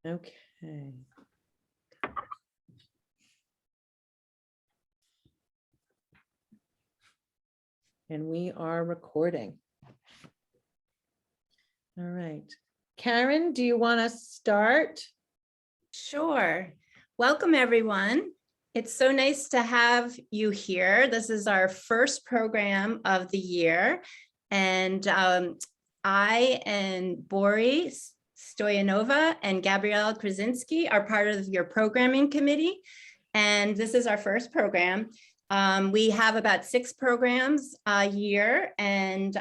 Okay. And we are recording. All right. Karen, do you want to start? Sure. Welcome, everyone. It's so nice to have you here. This is our first program of the year. And I and Boris Stoyanova and Gabrielle Krasinski are part of your programming committee. And this is our first program. We have about 6 programs a year, and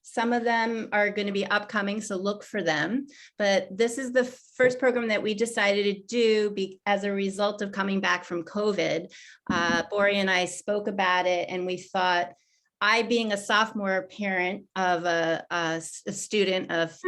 some of them are going to be upcoming, so look for them. But this is the first program that we decided to do as a result of coming back from COVID. Bori and I spoke about it, and we thought, I being a sophomore parent of a student of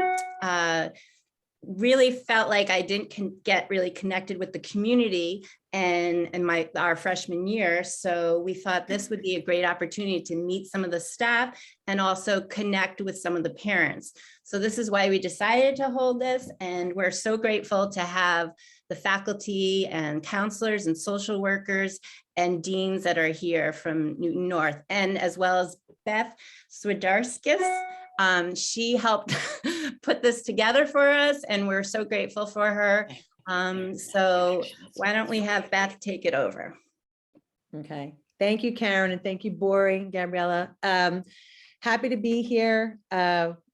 really felt like I didn't get really connected with the community and our freshman year. So we thought this would be a great opportunity to meet some of the staff and also connect with some of the parents. So this is why we decided to hold this. And we're so grateful to have the faculty and counselors and social workers and deans that are here from Newton North, and as well as Beth Swidarskis. She helped put this together for us, and we're so grateful for her. So why don't we have Beth take it over? Okay. Thank you, Karen, and thank you, Bori, Gabriella. Happy to be here.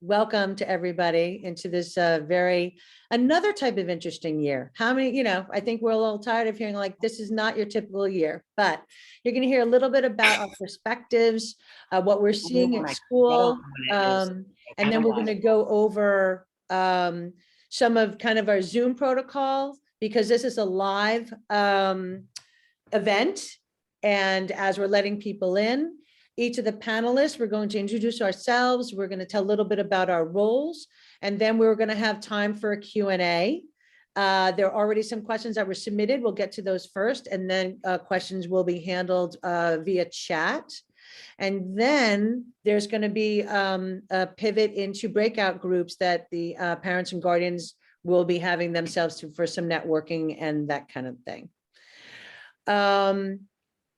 Welcome to everybody into this another type of interesting year. How many, I think we're a little tired of hearing like, this is not your typical year, but you're going to hear a little bit about our perspectives, what we're seeing at school. And then we're going to go over some of kind of our Zoom protocol, because this is a live event. And as we're letting people in, each of the panelists, we're going to introduce ourselves. We're going to tell a little bit about our roles, and then we're going to have time for a Q&A. There are already some questions that were submitted. We'll get to those first, and then questions will be handled via chat. And then there's going to be a pivot into breakout groups that the parents and guardians will be having themselves for some networking and that kind of thing.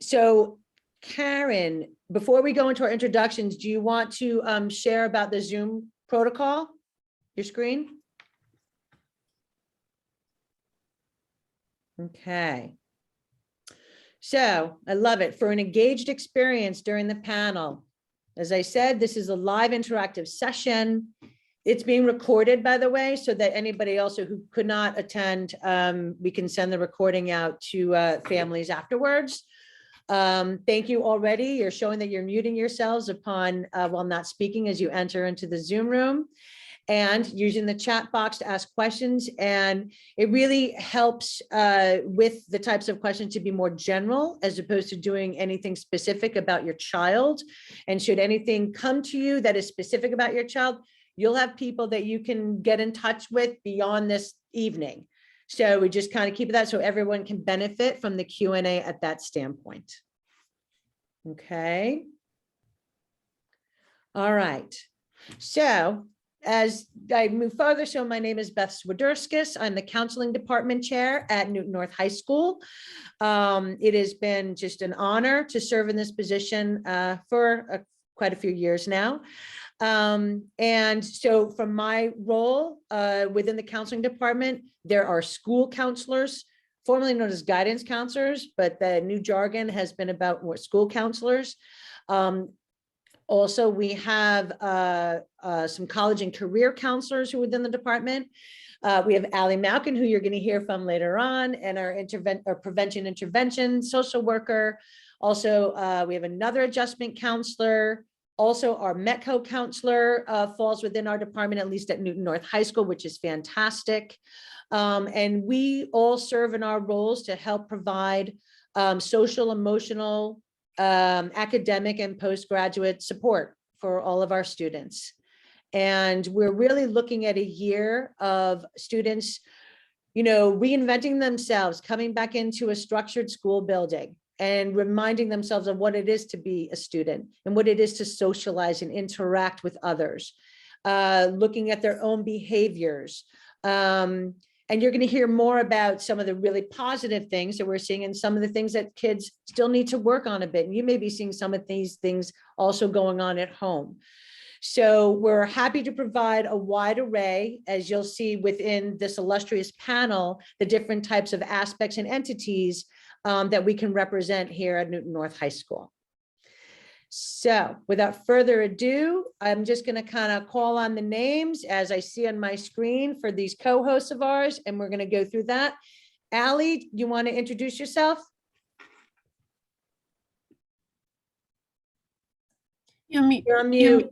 So Karen, before we go into our introductions, do you want to share about the Zoom protocol, your screen? Okay. So I love it. For an engaged experience during the panel. As I said, this is a live interactive session. It's being recorded, by the way, so that anybody else who could not attend, we can send the recording out to families afterwards. Thank you already. You're showing that you're muting yourselves upon while not speaking as you enter into the Zoom room, and using the chat box to ask questions. And it really helps with the types of questions to be more general, as opposed to doing anything specific about your child. And should anything come to you that is specific about your child, you'll have people that you can get in touch with beyond this evening. So we just kind of keep that so everyone can benefit from the Q&A at that standpoint. Okay. All right. So as I move further, so my name is Beth Swidarskis. I'm the counseling department chair at Newton North High School. It has been just an honor to serve in this position for quite a few years now. And so from my role within the counseling department, there are school counselors, formerly known as guidance counselors, but the new jargon has been about more school counselors. Also, we have some college and career counselors who are within the department. We have Allie Malkin, who you're going to hear from later on, and our prevention intervention social worker. Also, we have another adjustment counselor. Also, our METCO counselor falls within our department, at least at Newton North High School, which is fantastic. And we all serve in our roles to help provide social, emotional, academic, and postgraduate support for all of our students. And we're really looking at a year of students, reinventing themselves, coming back into a structured school building, and reminding themselves of what it is to be a student and what it is to socialize and interact with others, looking at their own behaviors, And you're going to hear more about some of the really positive things that we're seeing and some of the things that kids still need to work on a bit. And you may be seeing some of these things also going on at home. So we're happy to provide a wide array, as you'll see within this illustrious panel, the different types of aspects and entities that we can represent here at Newton North High School. So without further ado, I'm just going to kind of call on the names as I see on my screen for these co-hosts of ours, and we're going to go through that. Allie, you want to introduce yourself? You're on mute.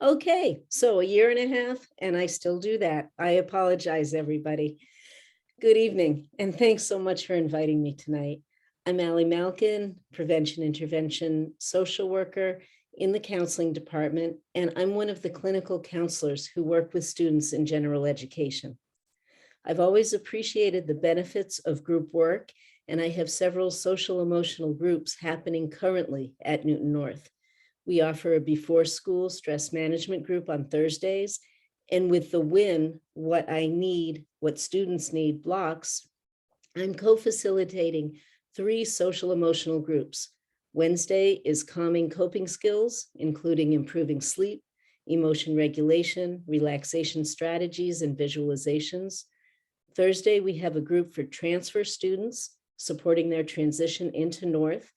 Okay, so a year and a half, and I still do that. I apologize, everybody. Good evening, and thanks so much for inviting me tonight. I'm Allie Malkin, Prevention Intervention Social Worker in the Counseling Department, and I'm one of the clinical counselors who work with students in general education. I've always appreciated the benefits of group work, and I have several social emotional groups happening currently at Newton North. We offer a before school stress management group on Thursdays, and with the WIN, What I Need, What Students Need blocks, I'm co-facilitating 3 social emotional groups. Wednesday is calming coping skills, including improving sleep, emotion regulation, relaxation strategies, and visualizations. Thursday, we have a group for transfer students supporting their transition into North.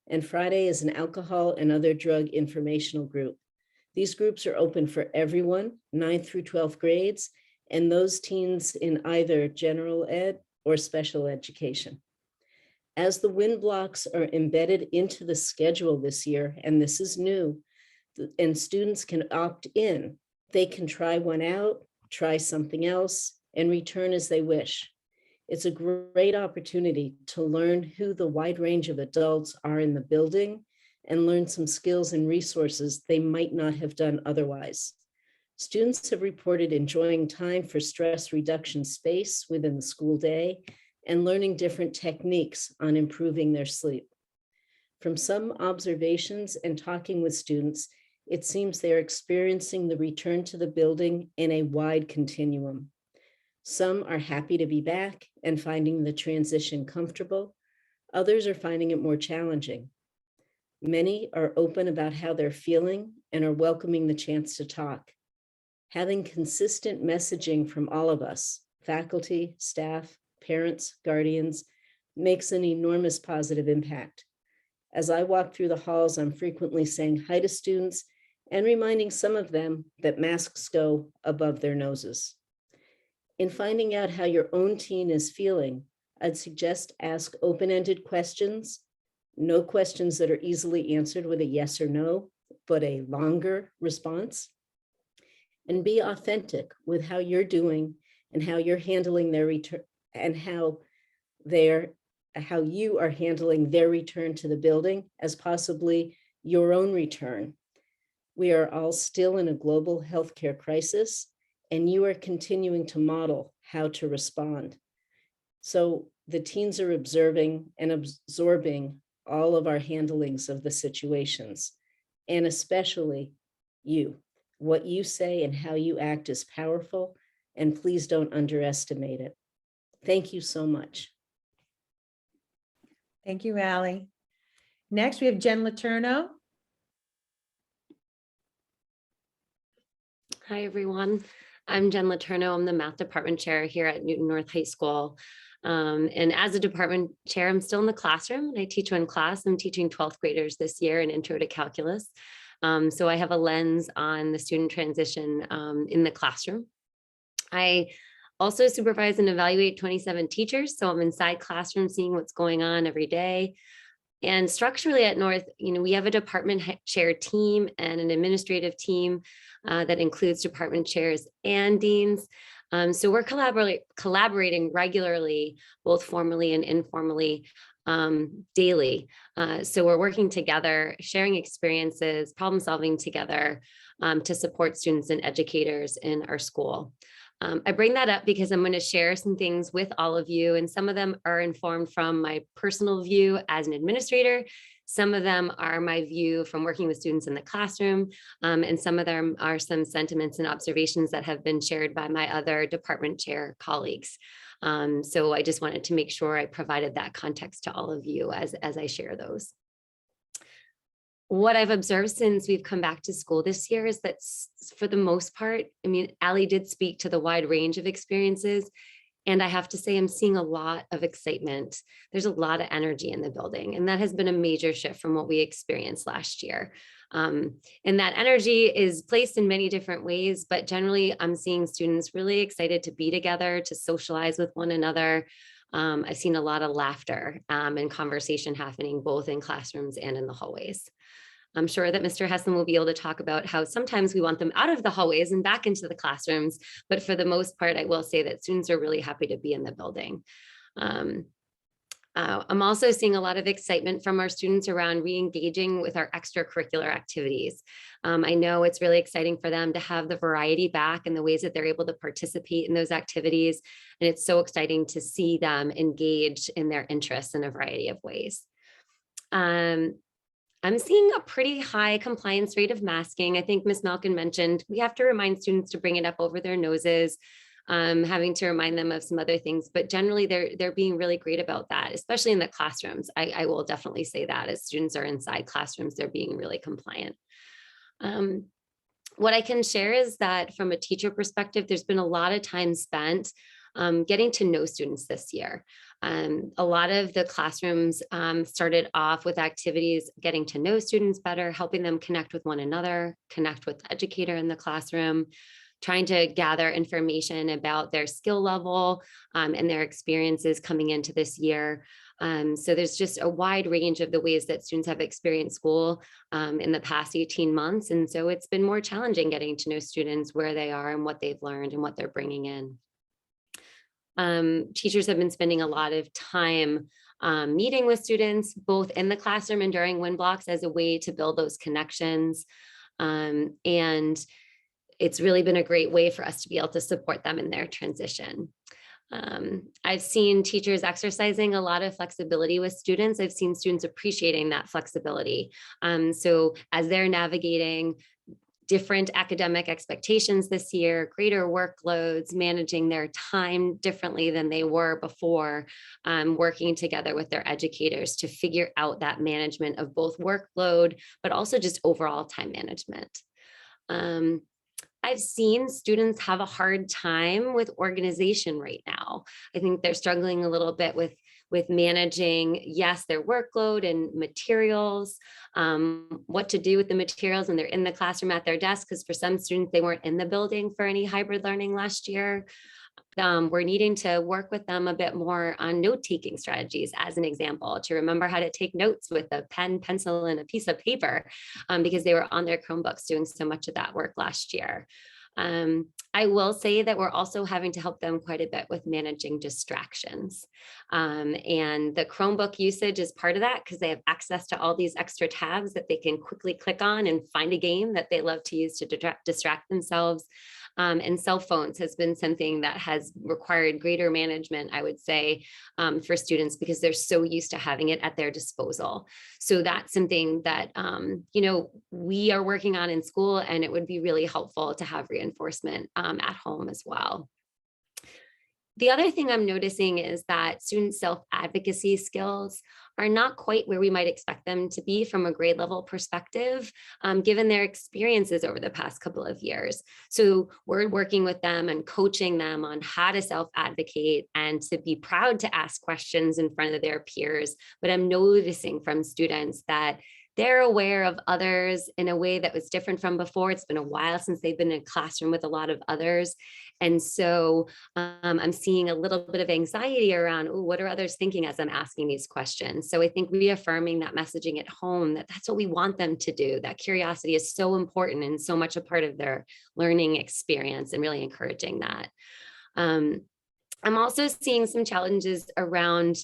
And Friday is an alcohol and other drug informational group. These groups are open for everyone, 9th through 12th grades, and those teens in either general ed or special education. As the WIN blocks are embedded into the schedule this year, and this is new, and students can opt in, they can try one out, try something else, and return as they wish. It's a great opportunity to learn who the wide range of adults are in the building and learn some skills and resources they might not have done otherwise. Students have reported enjoying time for stress reduction space within the school day and learning different techniques on improving their sleep. From some observations and talking with students, it seems they're experiencing the return to the building in a wide continuum. Some are happy to be back and finding the transition comfortable. Others are finding it more challenging. Many are open about how they're feeling and are welcoming the chance to talk. Having consistent messaging from all of us, faculty, staff, parents, guardians, makes an enormous positive impact. As I walk through the halls, I'm frequently saying hi to students and reminding some of them that masks go above their noses. In finding out how your own teen is feeling, I'd suggest ask open-ended questions, no questions that are easily answered with a yes or no, but a longer response. And be authentic with how you're doing and how you're handling their return and how you are handling their return to the building as possibly your own return. We are all still in a global healthcare crisis, and you are continuing to model how to respond. So the teens are observing and absorbing all of our handlings of the situations, and especially you. What you say and how you act is powerful, and please don't underestimate it. Thank you so much. Thank you, Allie. Next, we have Jen Letourneau. Hi, everyone. I'm Jen Letourneau. I'm the math department chair here at Newton North High School. And as a department chair, I'm still in the classroom. I teach one class. I'm teaching 12th graders this year in Intro to Calculus. So I have a lens on the student transition in the classroom. I also supervise and evaluate 27 teachers. So I'm inside classroom seeing what's going on every day. And structurally at North, we have a department chair team and an administrative team that includes department chairs and deans. So we're collaborating regularly, both formally and informally, daily. So we're working together, sharing experiences, problem solving together to support students and educators in our school. I bring that up because I'm going to share some things with all of you, and some of them are informed from my personal view as an administrator. Some of them are my view from working with students in the classroom, and some of them are some sentiments and observations that have been shared by my other department chair colleagues. So I just wanted to make sure I provided that context to all of you as I share those. What I've observed since we've come back to school this year is that for the most part, I mean, Ali did speak to the wide range of experiences. And I have to say, I'm seeing a lot of excitement. There's a lot of energy in the building, and that has been a major shift from what we experienced last year. And that energy is placed in many different ways, but generally I'm seeing students really excited to be together, to socialize with one another. I've seen a lot of laughter and conversation happening both in classrooms and in the hallways. I'm sure that Mr. Hessen will be able to talk about how sometimes we want them out of the hallways and back into the classrooms, but for the most part, I will say that students are really happy to be in the building. I'm also seeing a lot of excitement from our students around re-engaging with our extracurricular activities. I know it's really exciting for them to have the variety back and the ways that they're able to participate in those activities. And it's so exciting to see them engage in their interests in a variety of ways. I'm seeing a pretty high compliance rate of masking. I think Ms. Malkin mentioned we have to remind students to bring it up over their noses, having to remind them of some other things, but generally they're being really great about that, especially in the classrooms. I will definitely say that as students are inside classrooms, they're being really compliant. What I can share is that from a teacher perspective, there's been a lot of time spent getting to know students this year. A lot of the classrooms started off with activities, getting to know students better, helping them connect with one another, connect with the educator in the classroom, trying to gather information about their skill level and their experiences coming into this year. So there's just a wide range of the ways that students have experienced school in the past 18 months. And so it's been more challenging getting to know students, where they are and what they've learned and what they're bringing in. Teachers have been spending a lot of time meeting with students, both in the classroom and during WIN blocks, as a way to build those connections. And it's really been a great way for us to be able to support them in their transition. I've seen teachers exercising a lot of flexibility with students. I've seen students appreciating that flexibility. So as they're navigating different academic expectations this year, greater workloads, managing their time differently than they were before, working together with their educators to figure out that management of both workload, but also just overall time management. I've seen students have a hard time with organization right now. I think they're struggling a little bit with managing, yes, their workload and materials, what to do with the materials when they're in the classroom at their desk, because for some students, they weren't in the building for any hybrid learning last year. We're needing to work with them a bit more on note-taking strategies, as an example, to remember how to take notes with a pen, pencil, and a piece of paper, because they were on their Chromebooks doing so much of that work last year. I will say that we're also having to help them quite a bit with managing distractions. And the Chromebook usage is part of that, because they have access to all these extra tabs that they can quickly click on and find a game that they love to use to distract themselves. And cell phones has been something that has required greater management, I would say, for students, because they're so used to having it at their disposal. So that's something that, we are working on in school, and it would be really helpful to have reinforcement at home as well. The other thing I'm noticing is that student self-advocacy skills are not quite where we might expect them to be from a grade level perspective, given their experiences over the past couple of years. So we're working with them and coaching them on how to self-advocate and to be proud to ask questions in front of their peers. But I'm noticing from students that they're aware of others in a way that was different from before. It's been a while since they've been in a classroom with a lot of others. And so I'm seeing a little bit of anxiety around, oh, what are others thinking as I'm asking these questions? So I think reaffirming that messaging at home, that that's what we want them to do. That curiosity is so important and so much a part of their learning experience, and really encouraging that. I'm also seeing some challenges around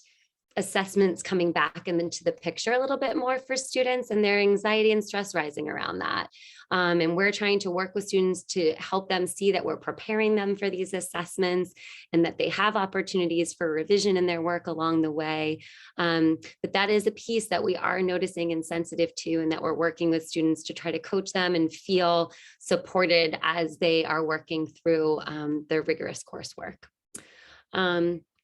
assessments coming back and into the picture a little bit more for students and their anxiety and stress rising around that. And we're trying to work with students to help them see that we're preparing them for these assessments and that they have opportunities for revision in their work along the way. But that is a piece that we are noticing and sensitive to, and that we're working with students to try to coach them and feel supported as they are working through their rigorous coursework.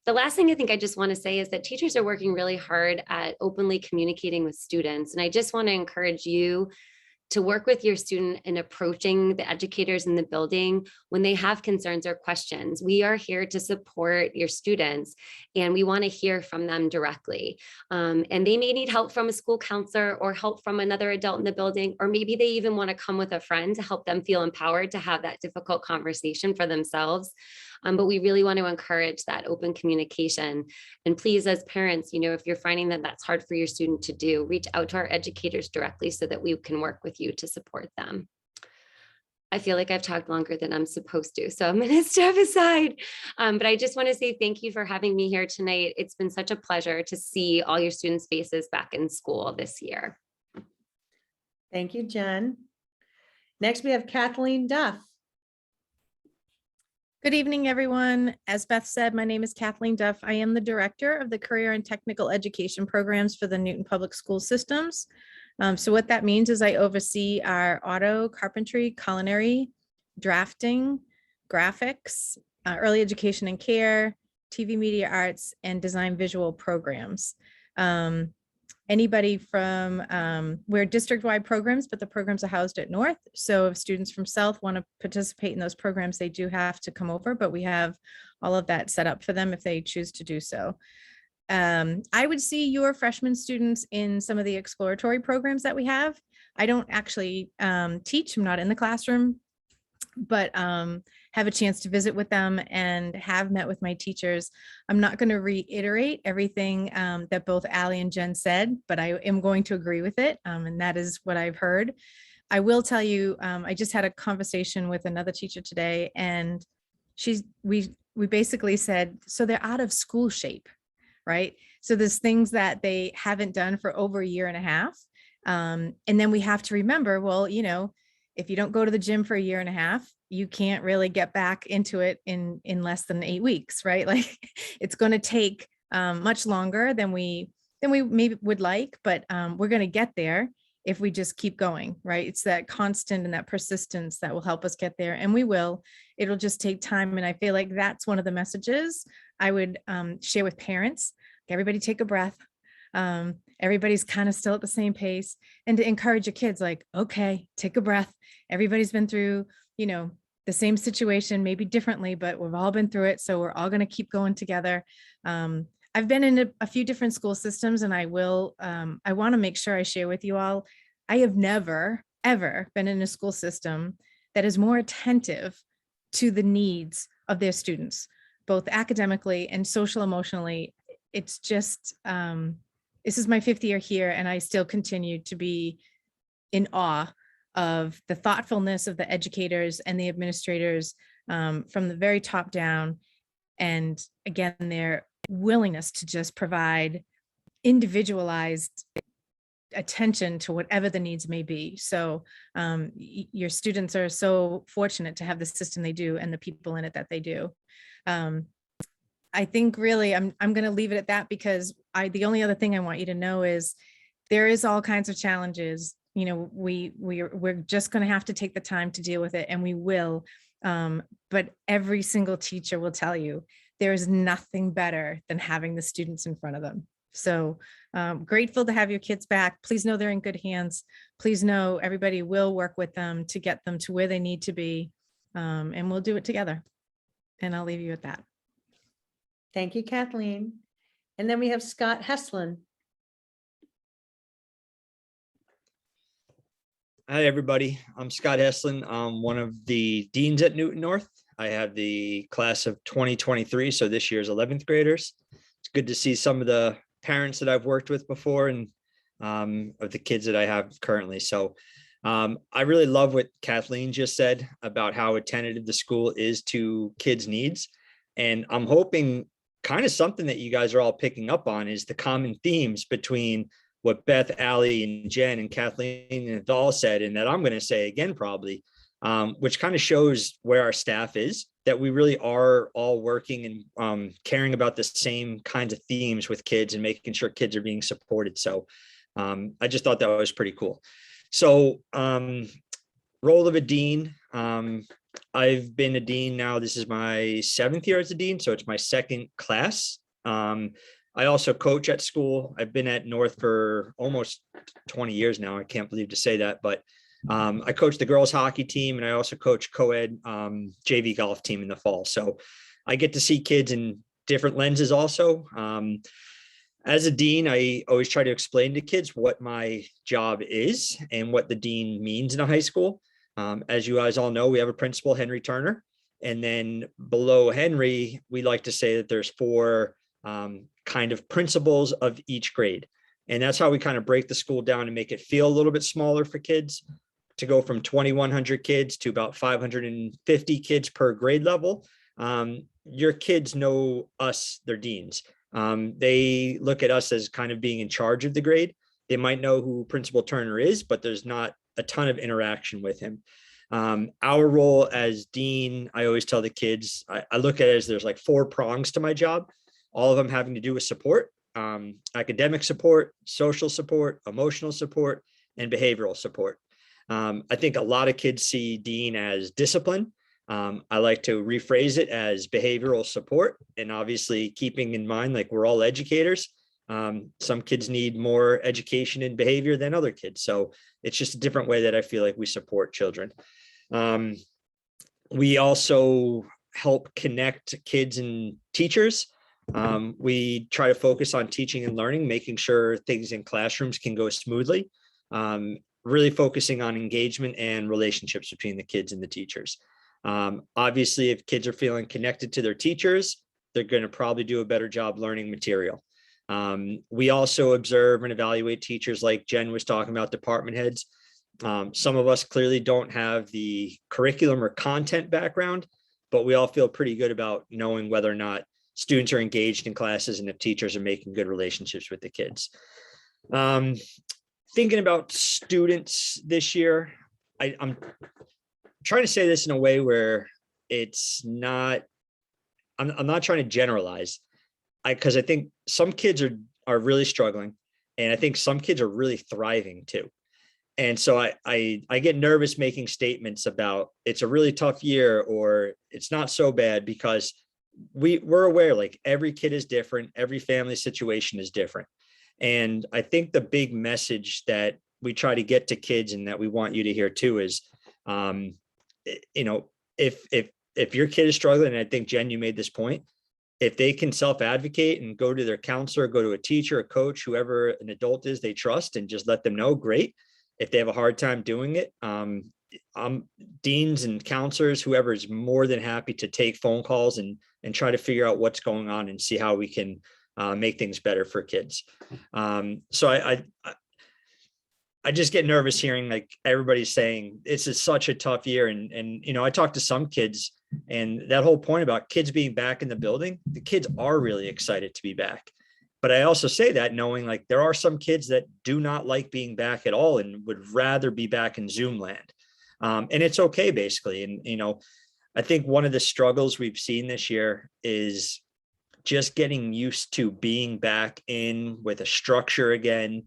The last thing I think I just want to say is that teachers are working really hard at openly communicating with students. And I just want to encourage you to work with your student in approaching the educators in the building when they have concerns or questions. We are here to support your students, and we want to hear from them directly. And they may need help from a school counselor or help from another adult in the building, or maybe they even want to come with a friend to help them feel empowered to have that difficult conversation for themselves. But we really want to encourage that open communication. And please, as parents, if you're finding that that's hard for your student to do, reach out to our educators directly so that we can work with you to support them. I feel like I've talked longer than I'm supposed to, so I'm going to step aside. But I just want to say thank you for having me here tonight. It's been such a pleasure to see all your students' faces back in school this year. Thank you, Jen. Next, we have Kathleen Duff. Good evening, everyone. As Beth said, my name is Kathleen Duff. I am the director of the Career and Technical Education programs for the Newton Public School Systems. So what that means is I oversee our auto, carpentry, culinary, drafting, graphics, early education and care, TV media arts, and design visual programs. Anybody from, we're district-wide programs, but the programs are housed at North. So if students from South want to participate in those programs, they do have to come over, but we have all of that set up for them if they choose to do so. I would see your freshman students in some of the exploratory programs that we have. I don't actually teach, I'm not in the classroom, but have a chance to visit with them and have met with my teachers. I'm not going to reiterate everything that both Allie and Jen said, but I am going to agree with it. And that is what I've heard. I will tell you, I just had a conversation with another teacher today, and we basically said, so they're out of school shape, right? So there's things that they haven't done for over a year and a half. And then we have to remember, well, if you don't go to the gym for a year and a half, you can't really get back into it in less than 8 weeks, right? Like it's going to take much longer than we maybe would like, but we're going to get there if we just keep going, right? It's that constant and that persistence that will help us get there, and we will. It'll just take time, and I feel like that's one of the messages I would share with parents. Everybody take a breath. Everybody's kind of still at the same pace, and to encourage your kids, like, okay, take a breath. Everybody's been through, the same situation, maybe differently, but we've all been through it. So we're all going to keep going together. I've been in a few different school systems, and I want to make sure I share with you all, I have never, ever been in a school system that is more attentive to the needs of their students, both academically and social emotionally. It's just, this is my 5th year here, and I still continue to be in awe of the thoughtfulness of the educators and the administrators from the very top down. And again, their willingness to just provide individualized attention to whatever the needs may be. So your students are so fortunate to have the system they do and the people in it that they do. I think really I'm going to leave it at that, because the only other thing I want you to know is there is all kinds of challenges. We're just going to have to take the time to deal with it, and we will. But every single teacher will tell you there is nothing better than having the students in front of them. So grateful to have your kids back. Please know they're in good hands. Please know everybody will work with them to get them to where they need to be. And we'll do it together. And I'll leave you at that. Thank you, Kathleen. And then we have Scott Heslin. Hi, everybody. I'm Scott Heslin. I'm one of the deans at Newton North. I have the class of 2023, so this year's 11th graders. It's good to see some of the parents that I've worked with before and of the kids that I have currently. So I really love what Kathleen just said about how attentive the school is to kids' needs. And I'm hoping kind of something that you guys are all picking up on is the common themes between what Beth, Allie, and Jen and Kathleen and all said, and that I'm going to say again, probably, which kind of shows where our staff is, that we really are all working and caring about the same kinds of themes with kids and making sure kids are being supported. So I just thought that was pretty cool. So role of a dean. I've been a dean now. This is my 7th year as a dean, so it's my 2nd class. I also coach at school. I've been at North for almost 20 years now. I can't believe to say that, but I coach the girls hockey team, and I also coach co-ed JV golf team in the fall. So I get to see kids in different lenses also. As a dean, I always try to explain to kids what my job is and what the dean means in a high school. As you guys all know, we have a principal, Henry Turner, and then below Henry, we like to say that there's 4 kind of principals of each grade. And that's how we kind of break the school down and make it feel a little bit smaller for kids, to go from 2,100 kids to about 550 kids per grade level. Your kids know us, their deans. They look at us as kind of being in charge of the grade. They might know who Principal Turner is, but there's not a ton of interaction with him. Our role as dean, I always tell the kids, I look at it as there's like 4 prongs to my job, all of them having to do with support, academic support, social support, emotional support, and behavioral support. I think a lot of kids see dean as discipline. I like to rephrase it as behavioral support, and obviously keeping in mind, like, we're all educators. Some kids need more education and behavior than other kids. So it's just a different way that I feel like we support children. We also help connect kids and teachers. We try to focus on teaching and learning, making sure things in classrooms can go smoothly, really focusing on engagement and relationships between the kids and the teachers. Obviously, if kids are feeling connected to their teachers, they're going to probably do a better job learning material. We also observe and evaluate teachers, like Jen was talking about, department heads. Some of us clearly don't have the curriculum or content background, but we all feel pretty good about knowing whether or not students are engaged in classes and if teachers are making good relationships with the kids. Thinking about students this year, I'm trying to say this in a way where it's not, I'm not trying to generalize, because I think some kids are really struggling, and I think some kids are really thriving too. And so I get nervous making statements about it's a really tough year or it's not so bad, because we're aware, like, every kid is different, every family situation is different. And I think the big message that we try to get to kids, and that we want you to hear too, is, you know, if your kid is struggling, and I think, Jen, you made this point, if they can self-advocate and go to their counselor, go to a teacher, a coach, whoever an adult is they trust, and just let them know, great. If they have a hard time doing it, deans and counselors, whoever, is more than happy to take phone calls and try to figure out what's going on and see how we can make things better for kids. So I just get nervous hearing, like, everybody's saying this is such a tough year. And, you know, I talked to some kids, and that whole point about kids being back in the building, the kids are really excited to be back. But I also say that knowing, like, there are some kids that do not like being back at all and would rather be back in Zoom land. And it's okay, basically. And, you know, I think one of the struggles we've seen this year is just getting used to being back in with a structure again,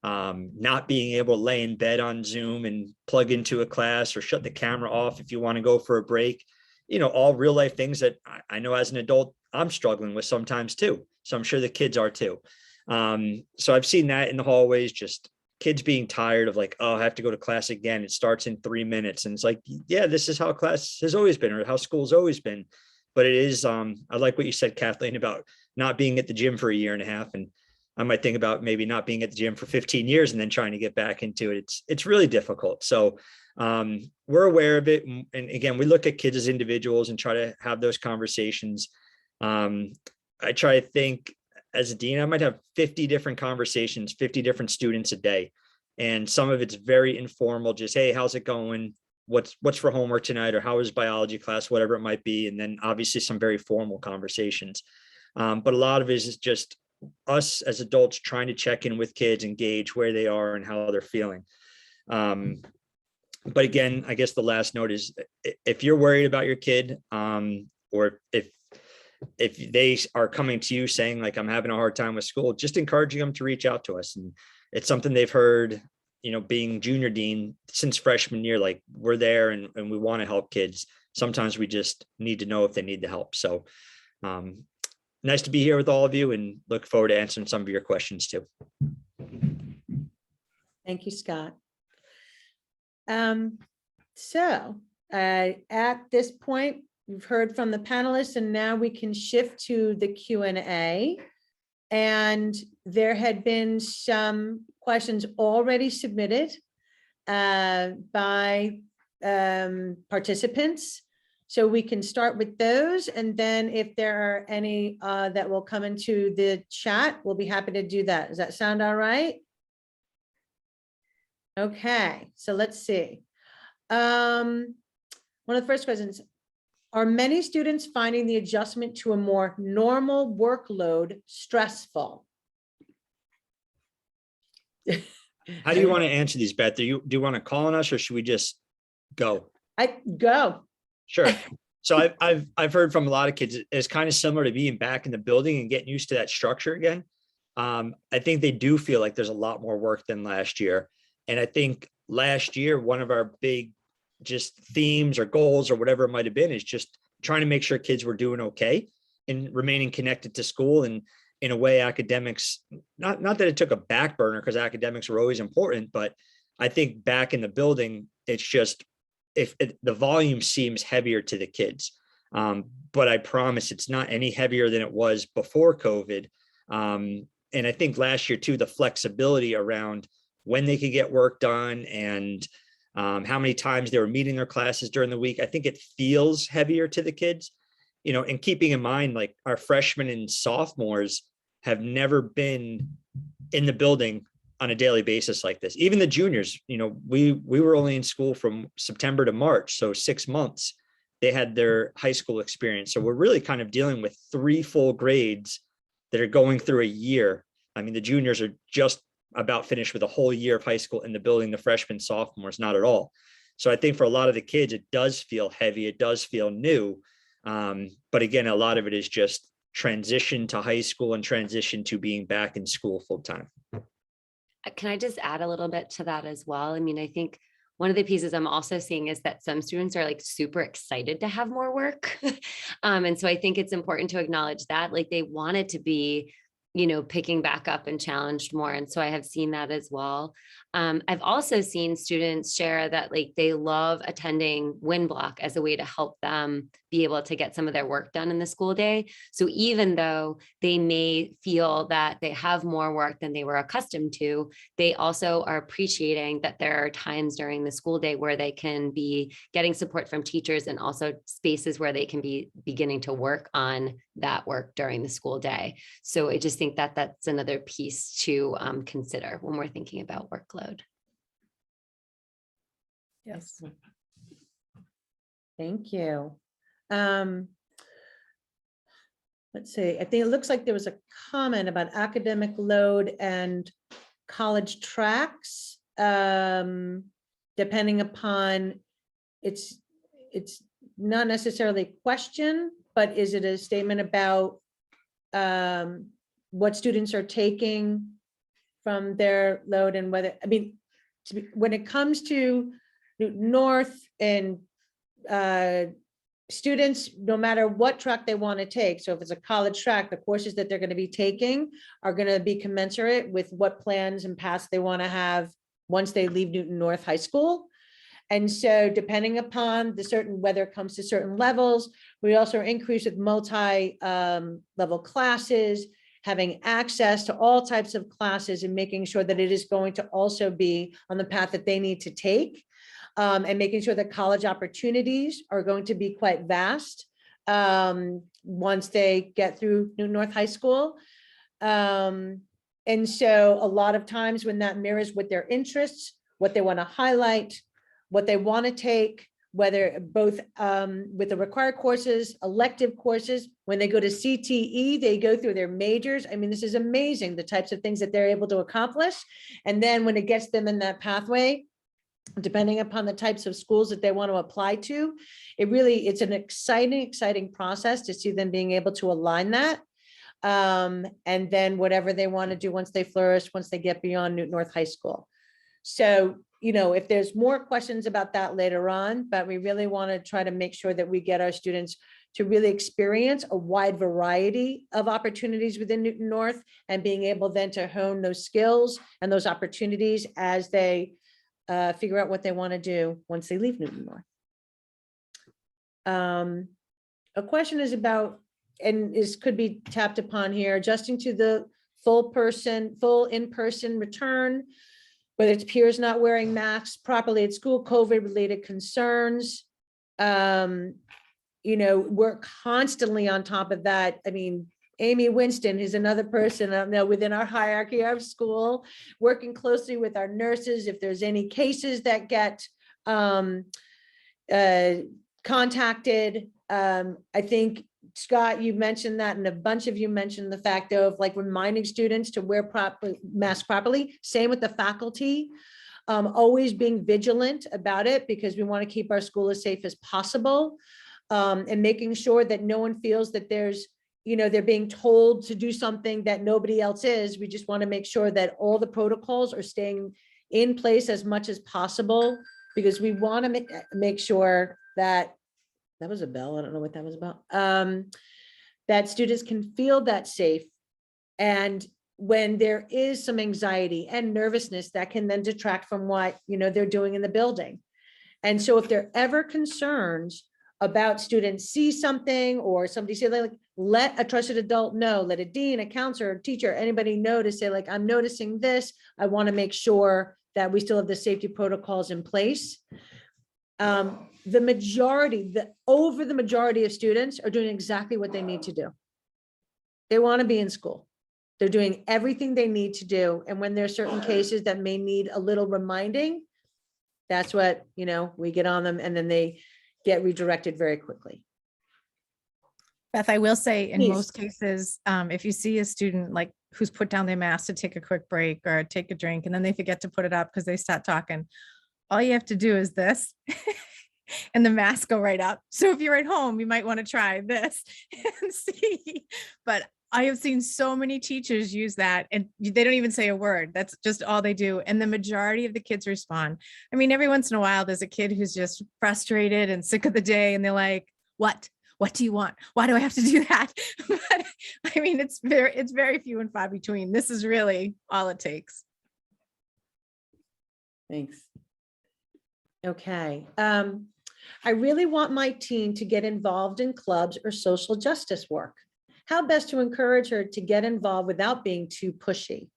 not being able to lay in bed on Zoom and plug into a class or shut the camera off if you want to go for a break. You know, all real life things that I know as an adult I'm struggling with sometimes too. So I'm sure the kids are too. So I've seen that in the hallways, just kids being tired of, like, oh, I have to go to class again. It starts in 3 minutes. And it's like, yeah, this is how class has always been, or how school's always been. But it is, I like what you said, Kathleen, about not being at the gym for a year and a half. And I might think about maybe not being at the gym for 15 years and then trying to get back into it. It's really difficult. So we're aware of it. And again, we look at kids as individuals and try to have those conversations. I try to think, as a dean, I might have 50 different conversations, 50 different students a day. And some of it's very informal, just, hey, how's it going? What's for homework tonight? Or how is biology class, whatever it might be. And then obviously some very formal conversations. But a lot of it is just us as adults trying to check in with kids and gauge where they are and how they're feeling. But again, I guess the last note is if you're worried about your kid, or if they are coming to you saying like, I'm having a hard time with school, just encouraging them to reach out to us. And it's something they've heard, being junior dean since freshman year, like we're there and we want to help kids. Sometimes we just need to know if they need the help. So nice to be here with all of you and look forward to answering some of your questions too. Thank you, Scott. So at this point, we've heard from the panelists, and now we can shift to the Q&A. And there had been some questions already submitted by participants. So we can start with those. And then if there are any that will come into the chat, we'll be happy to do that. Does that sound all right? Okay, so let's see. One of the first questions, are many students finding the adjustment to a more normal workload stressful? How do you want to answer these, Beth? Do you want to call on us or should we just go? I go. Sure. So I've heard from a lot of kids, it's kind of similar to being back in the building and getting used to that structure again. I think they do feel like there's a lot more work than last year. And I think last year, one of our big just themes or goals or whatever it might have been is just trying to make sure kids were doing okay and remaining connected to school. And in a way, academics, not that it took a back burner because academics were always important, but I think back in the building, it's just, the volume seems heavier to the kids. But I promise it's not any heavier than it was before COVID. And I think last year too, the flexibility around when they could get work done and how many times they were meeting their classes during the week. I think it feels heavier to the kids, and keeping in mind, like our freshmen and sophomores have never been in the building on a daily basis like this. Even the juniors, we were only in school from September to March. So 6 months, they had their high school experience. So we're really kind of dealing with 3 full grades that are going through a year. I mean, the juniors are just about finished with a whole year of high school in the building, the freshmen, sophomores, not at all. So I think for a lot of the kids, it does feel heavy. It does feel new. But again, a lot of it is just transition to high school and transition to being back in school full time. Can I just add a little bit to that as well? I mean, I think one of the pieces I'm also seeing is that some students are like super excited to have more work. And so I think it's important to acknowledge that, like, they want it to be, picking back up and challenged more. And so I have seen that as well. I've also seen students share that like they love attending Win Block as a way to help them be able to get some of their work done in the school day. So even though they may feel that they have more work than they were accustomed to, they also are appreciating that there are times during the school day where they can be getting support from teachers and also spaces where they can be beginning to work on that work during the school day. So I just think that that's another piece to consider when we're thinking about workload. Yes. Thank you. Let's see, I think it looks like there was a comment about academic load and college tracks. Depending upon, it's not necessarily a question, but is it a statement about what students are taking from their load and whether, I mean, when it comes to North and students, no matter what track they want to take. So if it's a college track, the courses that they're going to be taking are going to be commensurate with what plans and paths they want to have once they leave Newton North High School. And so depending upon the certain, whether it comes to certain levels, we also increase with multi-level classes, having access to all types of classes and making sure that it is going to also be on the path that they need to take. And making sure that college opportunities are going to be quite vast once they get through Newton North High School. And so a lot of times when that mirrors with their interests, what they want to highlight, what they want to take, whether both with the required courses, elective courses, when they go to CTE, they go through their majors. I mean, this is amazing, the types of things that they're able to accomplish. And then when it gets them in that pathway, depending upon the types of schools that they want to apply to, it's an exciting process to see them being able to align that. And then whatever they want to do once they flourish, once they get beyond Newton North High School. So, if there's more questions about that later on, but we really want to try to make sure that we get our students to really experience a wide variety of opportunities within Newton North, and being able then to hone those skills and those opportunities as they figure out what they want to do once they leave Newton North. A question is about, and could be tapped upon here, adjusting to the full in-person return, whether it's peers not wearing masks properly at school, COVID-related concerns. We're constantly on top of that. I mean, Amy Winston is another person I know within our hierarchy of school, working closely with our nurses. If there's any cases that get contacted, I think, Scott, you mentioned that, and a bunch of you mentioned the fact of like reminding students to wear mask properly. Same with the faculty, always being vigilant about it, because we want to keep our school as safe as possible, and making sure that no one feels that they're being told to do something that nobody else is. We just want to make sure that all the protocols are staying in place as much as possible, because we want to make sure that was a bell. I don't know what that was about. That students can feel that safe. And when there is some anxiety and nervousness, that can then detract from what, they're doing in the building. And so if there are ever concerns about students see something, or somebody say, like, let a trusted adult know, let a dean, a counselor, a teacher, anybody know, to say, like, I'm noticing this. I want to make sure that we still have the safety protocols in place. The majority of students are doing exactly what they need to do. They want to be in school. They're doing everything they need to do. And when there are certain cases that may need a little reminding, that's what, we get on them, and then they get redirected very quickly. Beth, I will say in Please. most cases, if you see a student like who's put down their mask to take a quick break or take a drink, and then they forget to put it up because they start talking, all you have to do is this and the mask go right up. So if you're at home, you might want to try this and see. But I have seen so many teachers use that, and they don't even say a word. That's just all they do. And the majority of the kids respond. I mean, every once in a while, there's a kid who's just frustrated and sick of the day, and they're like, what do you want? Why do I have to do that? But I mean, it's very few and far between. This is really all it takes. Thanks. Okay. I really want my teen to get involved in clubs or social justice work. How best to encourage her to get involved without being too pushy?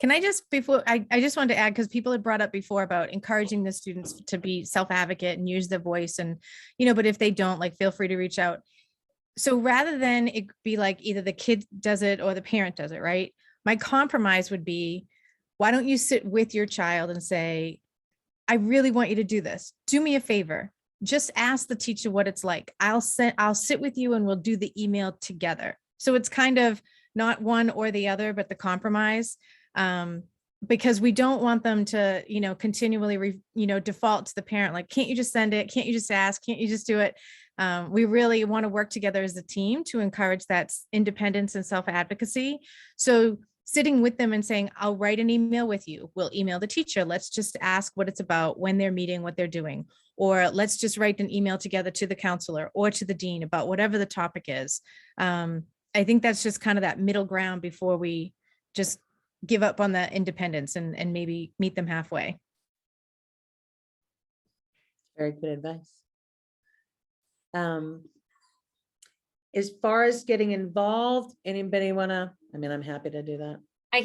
Can I just, I just wanted to add, because people had brought up before about encouraging the students to be self-advocate and use their voice, and, but if they don't, like, feel free to reach out. So rather than it be like either the kid does it or the parent does it, right? My compromise would be, why don't you sit with your child and say, I really want you to do this. Do me a favor. Just ask the teacher what it's like. I'll sit with you and we'll do the email together. So it's kind of not one or the other, but the compromise, because we don't want them to, continually, default to the parent. Like, can't you just send it? Can't you just ask? Can't you just do it? We really want to work together as a team to encourage that independence and self-advocacy. So sitting with them and saying, I'll write an email with you. We'll email the teacher. Let's just ask what it's about, when they're meeting, what they're doing. Or let's just write an email together to the counselor or to the dean about whatever the topic is. I think that's just kind of that middle ground before we just give up on the independence and maybe meet them halfway. Very good advice. As far as getting involved, anybody wanna, I'm happy to do that. I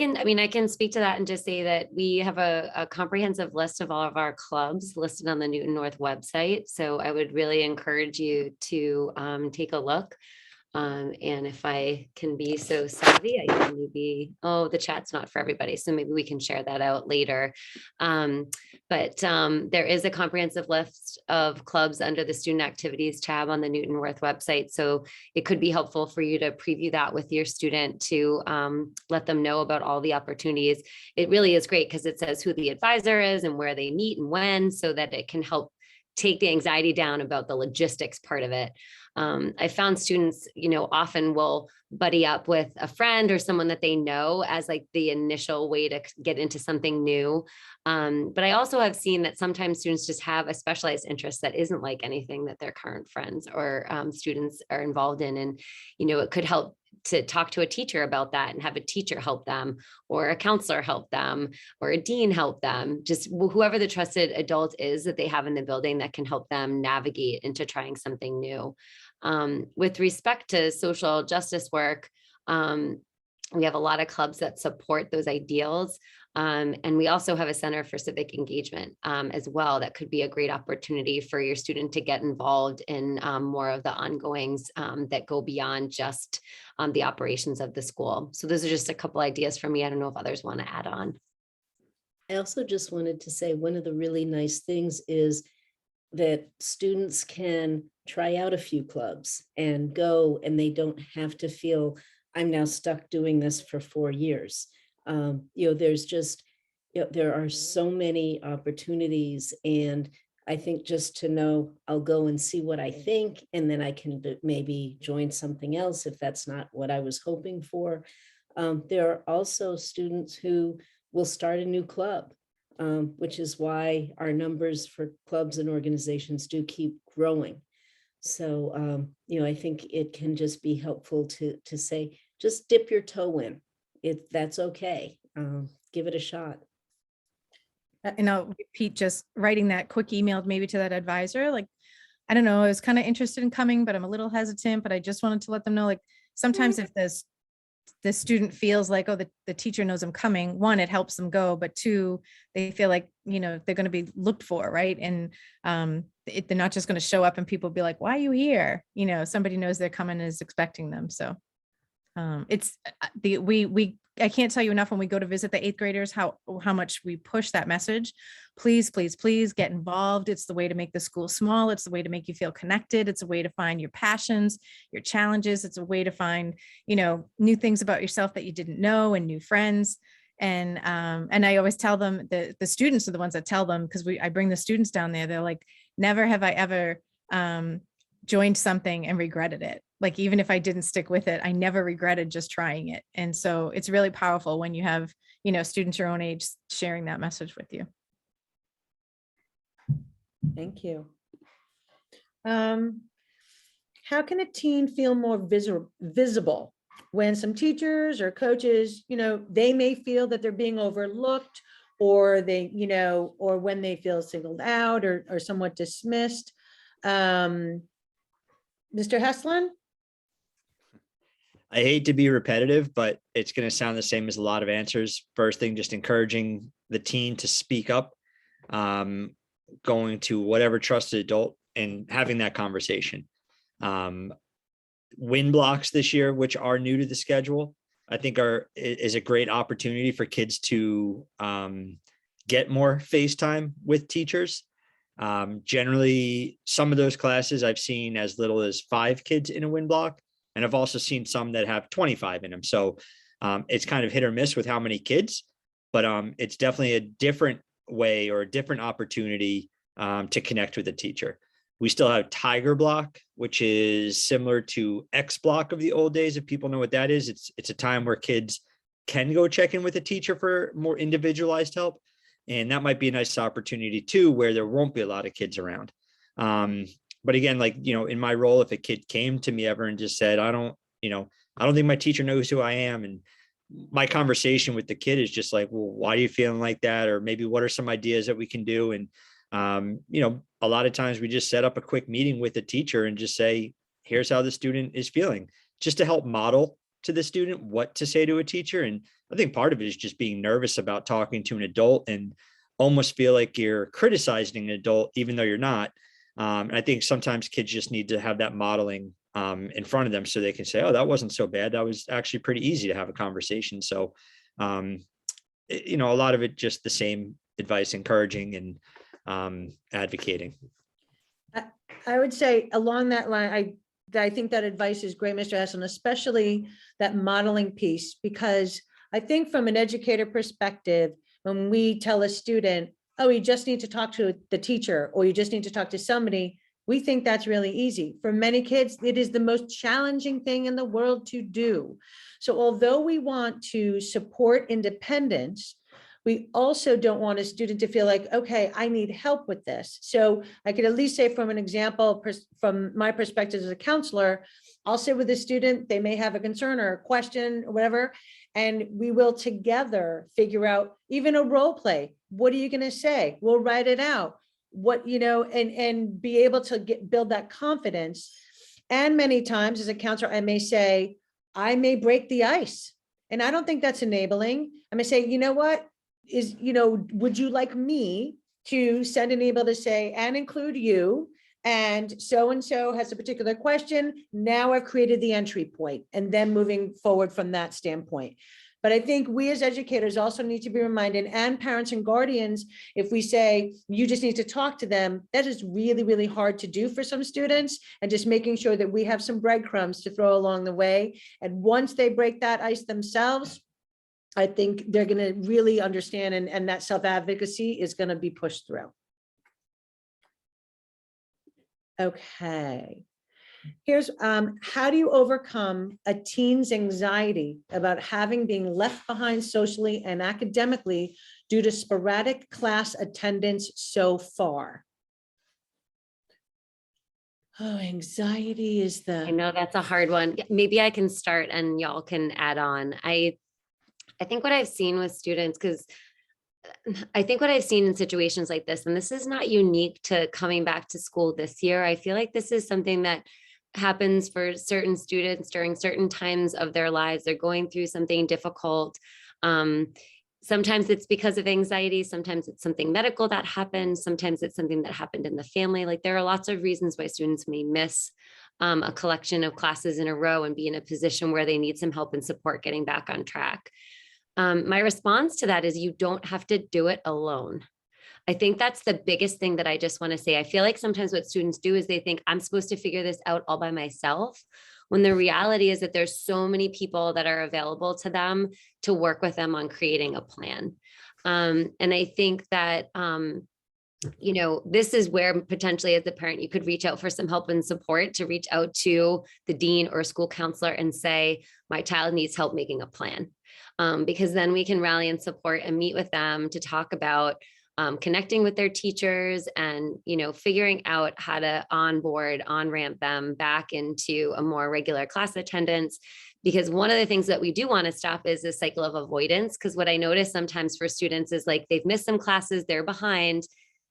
can speak to that and just say that we have a comprehensive list of all of our clubs listed on the Newton North website. So I would really encourage you to take a look. And if I can be so savvy, I can maybe, oh, the chat's not for everybody. So maybe we can share that out later. But there is a comprehensive list of clubs under the student activities tab on the Newton North website. So it could be helpful for you to preview that with your student to let them know about all the opportunities. It really is great because it says who the advisor is and where they meet and when, so that it can help take the anxiety down about the logistics part of it. I found students, often will buddy up with a friend or someone that they know as like the initial way to get into something new. But I also have seen that sometimes students just have a specialized interest that isn't like anything that their current friends or students are involved in. And, it could help to talk to a teacher about that and have a teacher help them, or a counselor help them, or a dean help them, just whoever the trusted adult is that they have in the building that can help them navigate into trying something new. With respect to social justice work, we have a lot of clubs that support those ideals. And we also have a Center for Civic Engagement as well. That could be a great opportunity for your student to get involved in more of the ongoings that go beyond just the operations of the school. So those are just a couple ideas from me. I don't know if others want to add on. I also just wanted to say one of the really nice things is that students can try out a few clubs and go, and they don't have to feel I'm now stuck doing this for 4 years. There's just, there are so many opportunities, and I think just to know I'll go and see what I think, and then I can maybe join something else if that's not what I was hoping for. There are also students who will start a new club, which is why our numbers for clubs and organizations do keep growing. So, I think it can just be helpful to say, just dip your toe in. That's okay. Give it a shot. And I'll repeat, just writing that quick email maybe to that advisor, like, I don't know, I was kind of interested in coming, but I'm a little hesitant, but I just wanted to let them know, like, sometimes if the student feels like, oh, the teacher knows I'm coming, one, it helps them go, but two, they feel like, they're going to be looked for, right? And they're not just going to show up and people be like, why are you here? Somebody knows they're coming and is expecting them. So it's I can't tell you enough when we go to visit the 8th graders, how much we push that message. Please, please, please get involved. It's the way to make the school small. It's the way to make you feel connected. It's a way to find your passions, your challenges. It's a way to find, new things about yourself that you didn't know, and new friends. And I always tell them, the students are the ones that tell them, because I bring the students down there. They're like, never have I ever joined something and regretted it. Like, even if I didn't stick with it, I never regretted just trying it. And so it's really powerful when you have, students your own age sharing that message with you. Thank you. How can a teen feel more visible when some teachers or coaches, they may feel that they're being overlooked, or they, or when they feel singled out or somewhat dismissed? Mr. Heslin? I hate to be repetitive, but it's going to sound the same as a lot of answers. First thing, just encouraging the teen to speak up, going to whatever trusted adult and having that conversation. Win blocks this year, which are new to the schedule, I think is a great opportunity for kids to get more face time with teachers. Generally, some of those classes I've seen as little as 5 kids in a win block. And I've also seen some that have 25 in them. So it's kind of hit or miss with how many kids, but it's definitely a different way or a different opportunity to connect with a teacher. We still have Tiger Block, which is similar to X Block of the old days. If people know what that is, it's a time where kids can go check in with a teacher for more individualized help. And that might be a nice opportunity too, where there won't be a lot of kids around. But again, like, in my role, if a kid came to me ever and just said, I don't think my teacher knows who I am. And my conversation with the kid is just like, well, why are you feeling like that? Or maybe what are some ideas that we can do? And, a lot of times we just set up a quick meeting with the teacher and just say, here's how the student is feeling, just to help model to the student what to say to a teacher. And I think part of it is just being nervous about talking to an adult and almost feel like you're criticizing an adult, even though you're not. And I think sometimes kids just need to have that modeling in front of them so they can say, oh, that wasn't so bad. That was actually pretty easy to have a conversation. So, you know, a lot of it just the same advice, encouraging and advocating. I would say along that line, I think that advice is great, Mr. Heslin, especially that modeling piece, because I think from an educator perspective, when we tell a student, oh, you just need to talk to the teacher, or you just need to talk to somebody, we think that's really easy. For many kids, it is the most challenging thing in the world to do. So although we want to support independence, we also don't want a student to feel like, okay, I need help with this. So I could at least say from an example, from my perspective as a counselor, I'll sit with a student, they may have a concern or a question or whatever, and we will together figure out even a role play. What are you going to say? We'll write it out. What, you know, and be able to build that confidence. And many times as a counselor, I may say, I may break the ice. And I don't think that's enabling. I may say, you know what? Would you like me to send an email to say, and include you, and so has a particular question. Now I've created the entry point, and then moving forward from that standpoint. But I think we as educators also need to be reminded, and parents and guardians, if we say, you just need to talk to them, that is really, really hard to do for some students, and just making sure that we have some breadcrumbs to throw along the way. And once they break that ice themselves, I think they're going to really understand, and that self-advocacy is going to be pushed through. Okay. Here's how do you overcome a teen's anxiety about being left behind socially and academically due to sporadic class attendance so far? Oh, anxiety is I know that's a hard one. Maybe I can start and y'all can add on. I think what I've seen with students, because I think what I've seen in situations like this, and this is not unique to coming back to school this year, I feel like this is something that happens for certain students during certain times of their lives. They're going through something difficult. Sometimes it's because of anxiety. Sometimes it's something medical that happened. Sometimes it's something that happened in the family. Like there are lots of reasons why students may miss a collection of classes in a row and be in a position where they need some help and support getting back on track. My response to that is you don't have to do it alone. I think that's the biggest thing that I just want to say. I feel like sometimes what students do is they think I'm supposed to figure this out all by myself, when the reality is that there's so many people that are available to them to work with them on creating a plan. And I think that, you know, this is where potentially as a parent, you could reach out for some help and support, to reach out to the dean or school counselor and say, my child needs help making a plan. Because then we can rally and support and meet with them to talk about connecting with their teachers and, you know, figuring out how to on-ramp them back into a more regular class attendance. Because one of the things that we do want to stop is this cycle of avoidance. Because what I notice sometimes for students is like they've missed some classes, they're behind,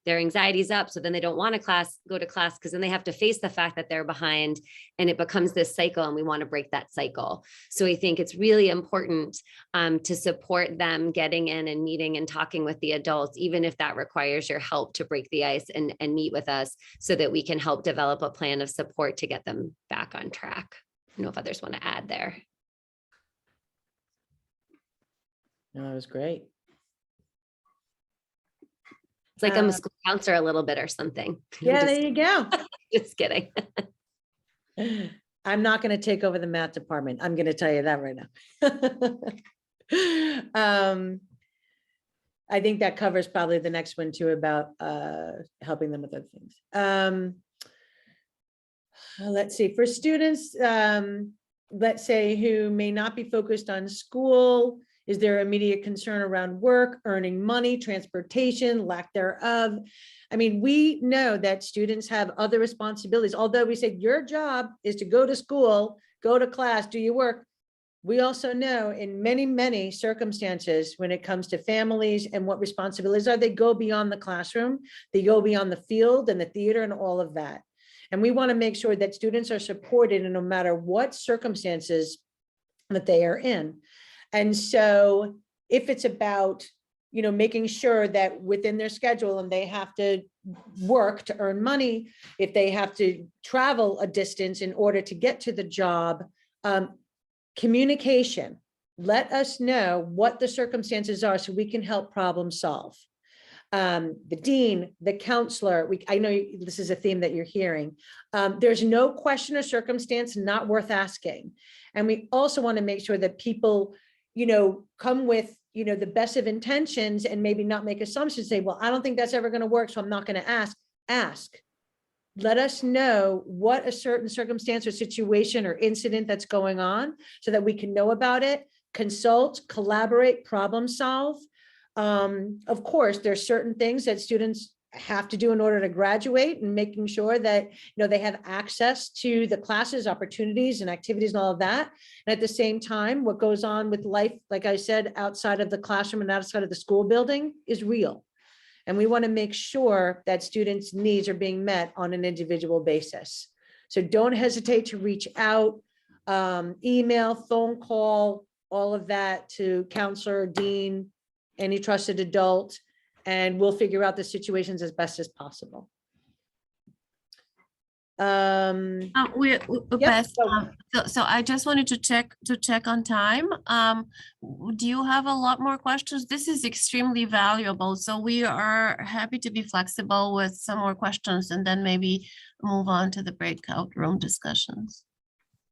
their anxiety's up. So then they don't want to go to class because then they have to face the fact that they're behind, and it becomes this cycle, and we want to break that cycle. So I think it's really important to support them getting in and meeting and talking with the adults, even if that requires your help to break the ice and meet with us so that we can help develop a plan of support to get them back on track. I don't know if others want to add there. No, that was great. It's like I'm a school counselor a little bit or something. Yeah, there you go. Just kidding. I'm not going to take over the math department. I'm going to tell you that right now. I think that covers probably the next one too, about helping them with other things. Let's see, for students, let's say who may not be focused on school, is there immediate concern around work, earning money, transportation, lack thereof? I mean, we know that students have other responsibilities. Although we say your job is to go to school, go to class, do your work. We also know in many, many circumstances, when it comes to families and what responsibilities are, they go beyond the classroom, they go beyond the field and the theater and all of that. And we want to make sure that students are supported in no matter what circumstances that they are in. And so if it's about making sure that within their schedule, and they have to work to earn money, if they have to travel a distance in order to get to the job, communication. Let us know what the circumstances are so we can help problem solve. The dean, the counselor, I know this is a theme that you're hearing. There's no question or circumstance not worth asking. And we also want to make sure that people, come with, the best of intentions and maybe not make assumptions, say, well, I don't think that's ever going to work, so I'm not going to ask. Ask. Let us know what a certain circumstance or situation or incident that's going on so that we can know about it, consult, collaborate, problem solve. Of course, there's certain things that students have to do in order to graduate, and making sure that they have access to the classes, opportunities, and activities and all of that. And at the same time, what goes on with life, like I said, outside of the classroom and outside of the school building is real. And we want to make sure that students' needs are being met on an individual basis. So don't hesitate to reach out, email, phone call, all of that to counselor, dean, any trusted adult, and we'll figure out the situations as best as possible. Beth, so- so I just wanted to check on time. Do you have a lot more questions? This is extremely valuable, so we are happy to be flexible with some more questions and then maybe move on to the breakout room discussions.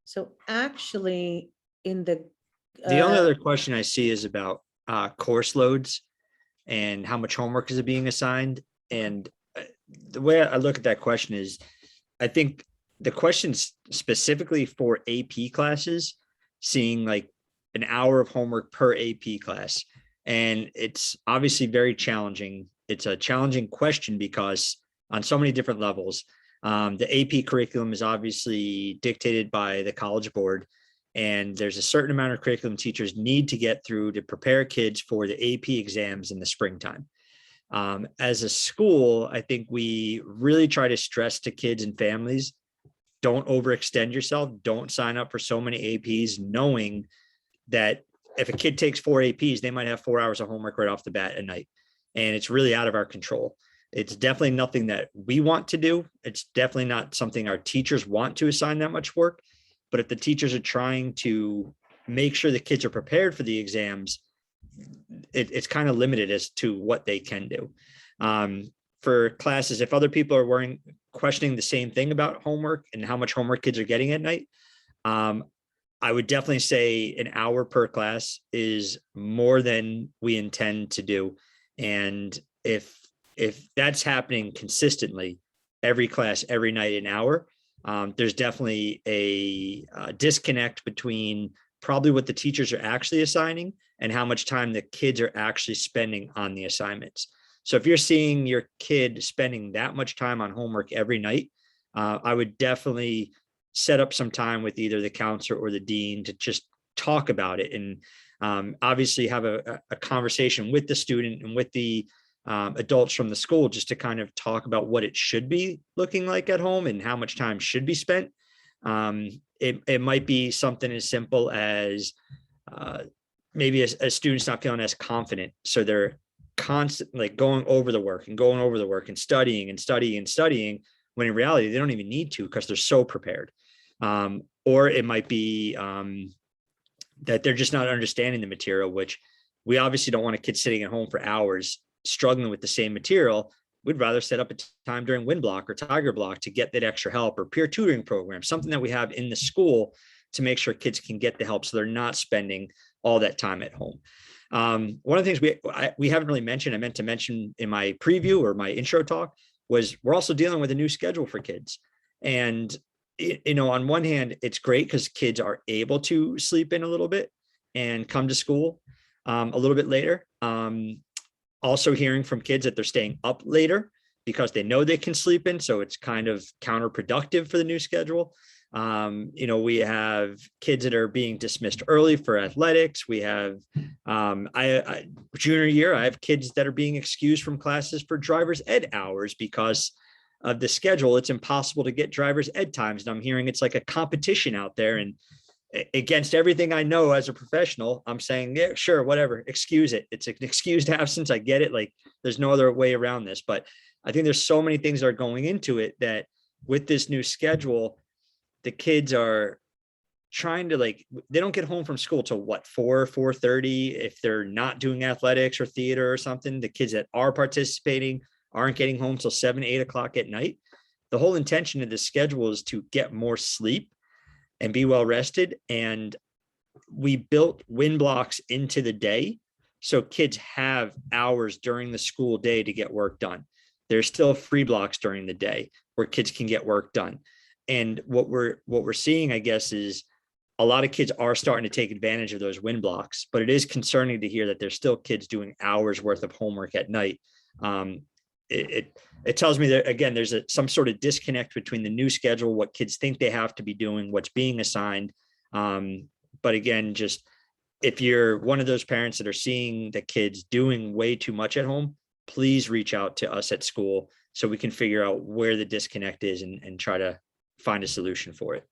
So actually, in the only other question I see is about course loads and how much homework is being assigned. And the way I look at that question is, I think the question's specifically for AP classes, seeing like an hour of homework per AP class. And it's obviously very challenging. It's a challenging question because on so many different levels, the AP curriculum is obviously dictated by the College Board. And there's a certain amount of curriculum teachers need to get through to prepare kids for the AP exams in the springtime. As a school, I think we really try to stress to kids and families, don't overextend yourself. Don't sign up for so many APs, knowing that if a kid takes 4 APs, they might have 4 hours of homework right off the bat at night. And it's really out of our control. It's definitely nothing that we want to do. It's definitely not something our teachers want to assign that much work. But if the teachers are trying to make sure the kids are prepared for the exams, it's kind of limited as to what they can do. For classes, if other people are questioning the same thing about homework and how much homework kids are getting at night, I would definitely say an hour per class is more than we intend to do. And if that's happening consistently, every class, every night, an hour, there's definitely a disconnect between probably what the teachers are actually assigning and how much time the kids are actually spending on the assignments. So if you're seeing your kid spending that much time on homework every night, I would definitely set up some time with either the counselor or the dean to just talk about it, and obviously have a conversation with the student and with the adults from the school, just to kind of talk about what it should be looking like at home and how much time should be spent. It might be something as simple as maybe a student's not feeling as confident, so they're constantly going over the work and studying, when in reality they don't even need to because they're so prepared. Or it might be that they're just not understanding the material, which we obviously don't want a kid sitting at home for hours struggling with the same material. We'd rather set up a time during Wind Block or Tiger Block to get that extra help, or peer tutoring program, something that we have in the school to make sure kids can get the help so they're not spending all that time at home. One of the things we haven't really mentioned, I meant to mention in my preview or my intro talk, was we're also dealing with a new schedule for kids. And, on one hand, it's great because kids are able to sleep in a little bit and come to school a little bit later. Also hearing from kids that they're staying up later because they know they can sleep in. So it's kind of counterproductive for the new schedule. We have kids that are being dismissed early for athletics. We have, junior year, I have kids that are being excused from classes for driver's ed hours because of the schedule. It's impossible to get driver's ed times. And I'm hearing it's like a competition out there. And against everything I know as a professional, I'm saying, yeah, sure, whatever, excuse it. It's an excused absence. I get it. Like there's no other way around this, but I think there's so many things that are going into it that with this new schedule, the kids are trying to they don't get home from school till what, 4:30. If they're not doing athletics or theater or something, the kids that are participating aren't getting home till 7, 8 o'clock at night. The whole intention of this schedule is to get more sleep and be well rested. And we built wind blocks into the day, so kids have hours during the school day to get work done. There's still free blocks during the day where kids can get work done. And what we're seeing, I guess, is a lot of kids are starting to take advantage of those wind blocks, but it is concerning to hear that there's still kids doing hours worth of homework at night. It tells me that, again, there's some sort of disconnect between the new schedule, what kids think they have to be doing, what's being assigned. But again, just if you're one of those parents that are seeing the kids doing way too much at home, please reach out to us at school so we can figure out where the disconnect is and try to find a solution for it.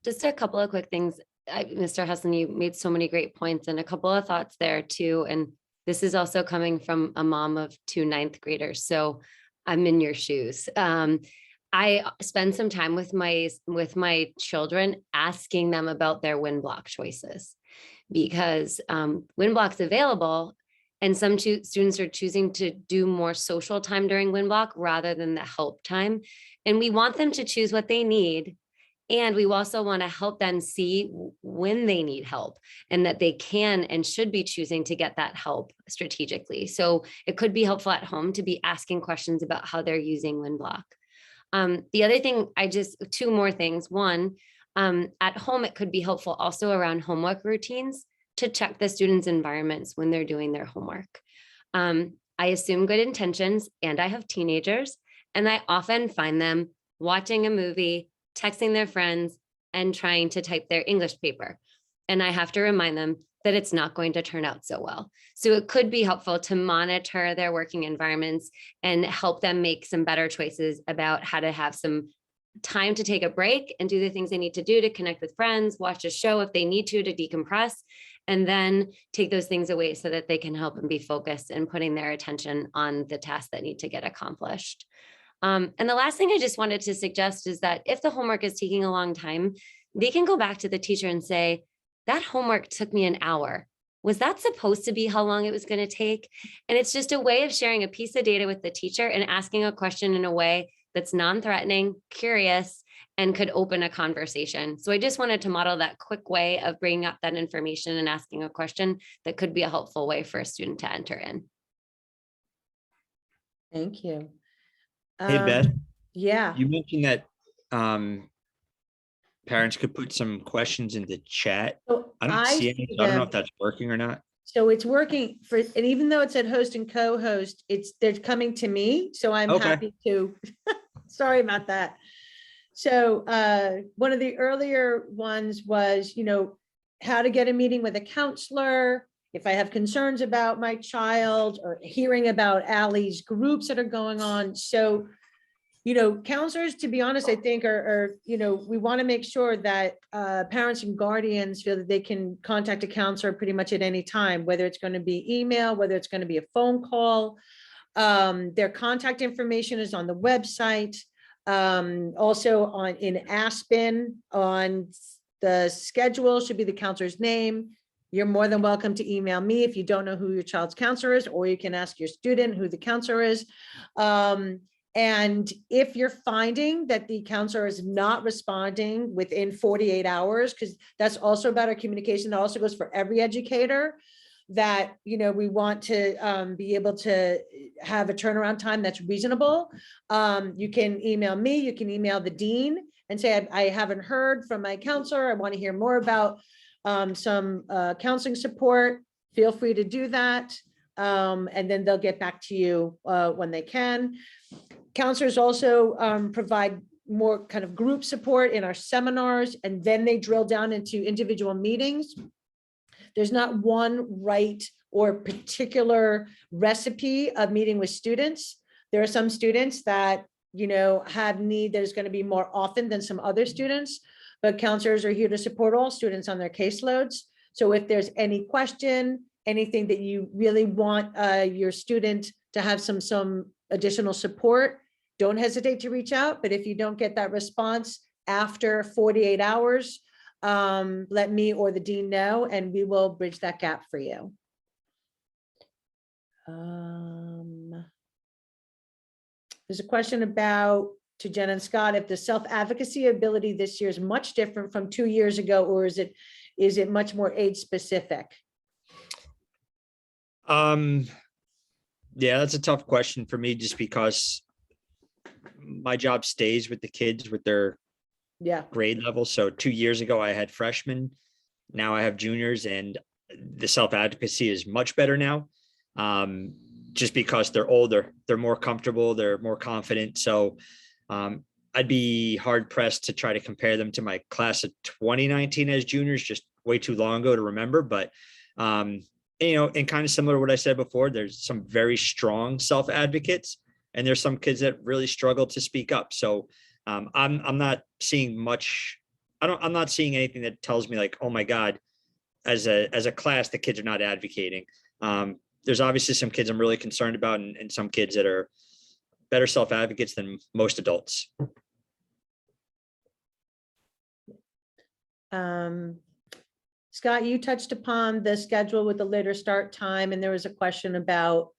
Just a couple of quick things. Mr. Hesslin, you made so many great points and a couple of thoughts there too. And this is also coming from a mom of 2 ninth graders. So I'm in your shoes. I spend some time with my children asking them about their wind block choices, because wind block's available and some students are choosing to do more social time during wind block rather than the help time. And we want them to choose what they need. And we also want to help them see when they need help and that they can and should be choosing to get that help strategically. So it could be helpful at home to be asking questions about how they're using wind block. The other thing, 2 more things. One, at home, it could be helpful also around homework routines to check the students' environments when they're doing their homework. I assume good intentions, and I have teenagers, and I often find them watching a movie, texting their friends, and trying to type their English paper. And I have to remind them that it's not going to turn out so well. So it could be helpful to monitor their working environments and help them make some better choices about how to have some time to take a break and do the things they need to do to connect with friends, watch a show if they need to decompress, and then take those things away so that they can help and be focused and putting their attention on the tasks that need to get accomplished. And the last thing I just wanted to suggest is that if the homework is taking a long time, they can go back to the teacher and say, that homework took me an hour. Was that supposed to be how long it was going to take? And it's just a way of sharing a piece of data with the teacher and asking a question in a way that's non-threatening, curious, and could open a conversation. So I just wanted to model that quick way of bringing up that information and asking a question that could be a helpful way for a student to enter in. Thank you. Hey, Beth. Yeah. You mentioned that parents could put some questions in the chat. So I don't see any, so I don't know if them. that's working or not. So it's working for, and even though it said host and co-host, they're coming to me. So I'm Okay. happy to, sorry about that. So one of the earlier ones was, how to get a meeting with a counselor, if I have concerns about my child, or hearing about Allie's groups that are going on. So, counselors, to be honest, I think are we want to make sure that parents and guardians feel that they can contact a counselor pretty much at any time, whether it's going to be email, whether it's going to be a phone call. Their contact information is on the website. Also in Aspen, on the schedule should be the counselor's name. You're more than welcome to email me if you don't know who your child's counselor is, or you can ask your student who the counselor is. And if you're finding that the counselor is not responding within 48 hours, because that's also about our communication, that also goes for every educator, that, we want to be able to have a turnaround time that's reasonable. You can email me, you can email the dean and say, I haven't heard from my counselor. I want to hear more about some counseling support. Feel free to do that. And then they'll get back to you when they can. Counselors also provide more kind of group support in our seminars, and then they drill down into individual meetings. There's not one right or particular recipe of meeting with students. There are some students that, have need that is going to be more often than some other students. but counselors are here to support all students on their caseloads. So if there's any question, anything that you really want your student to have some additional support, don't hesitate to reach out. But if you don't get that response after 48 hours, let me or the dean know, and we will bridge that gap for you. There's a question about, to Jen and Scott, if the self-advocacy ability this year is much different from 2 years ago, or is it much more age specific? Yeah, that's a tough question for me, just because my job stays with the kids with their Yeah, grade level. So 2 years ago, I had freshmen. Now I have juniors, and the self-advocacy is much better now. Just because they're older, they're more comfortable, they're more confident. So I'd be hard pressed to try to compare them to my class of 2019 as juniors, just way too long ago to remember. But you know, and kind of similar to what I said before, there's some very strong self-advocates, and there's some kids that really struggle to speak up. So I'm not seeing much. I'm not seeing anything that tells me like, oh my God, as a class, the kids are not advocating. There's obviously some kids I'm really concerned about, and some kids that are better self-advocates than most adults. Scott, you touched upon the schedule with the later start time, and there was a question about,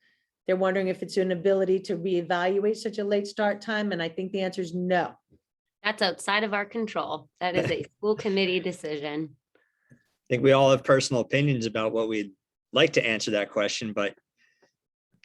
they're wondering if it's an ability to reevaluate such a late start time, and I think the answer is no. That's outside of our control. That is a school committee decision. I think we all have personal opinions about what we'd like to answer that question, but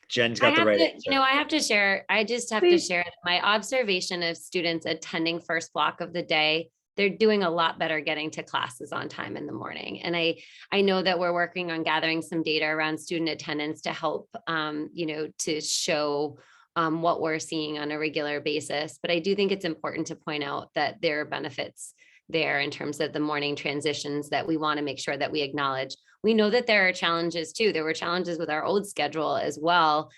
Jen's got the right answer. I have to share, I just have to Please. share my observation of students attending first block of the day. They're doing a lot better getting to classes on time in the morning. And I know that we're working on gathering some data around student attendance to help, to show what we're seeing on a regular basis. But I do think it's important to point out that there are benefits there in terms of the morning transitions that we want to make sure that we acknowledge. We know that there are challenges too. There were challenges with our old schedule as well.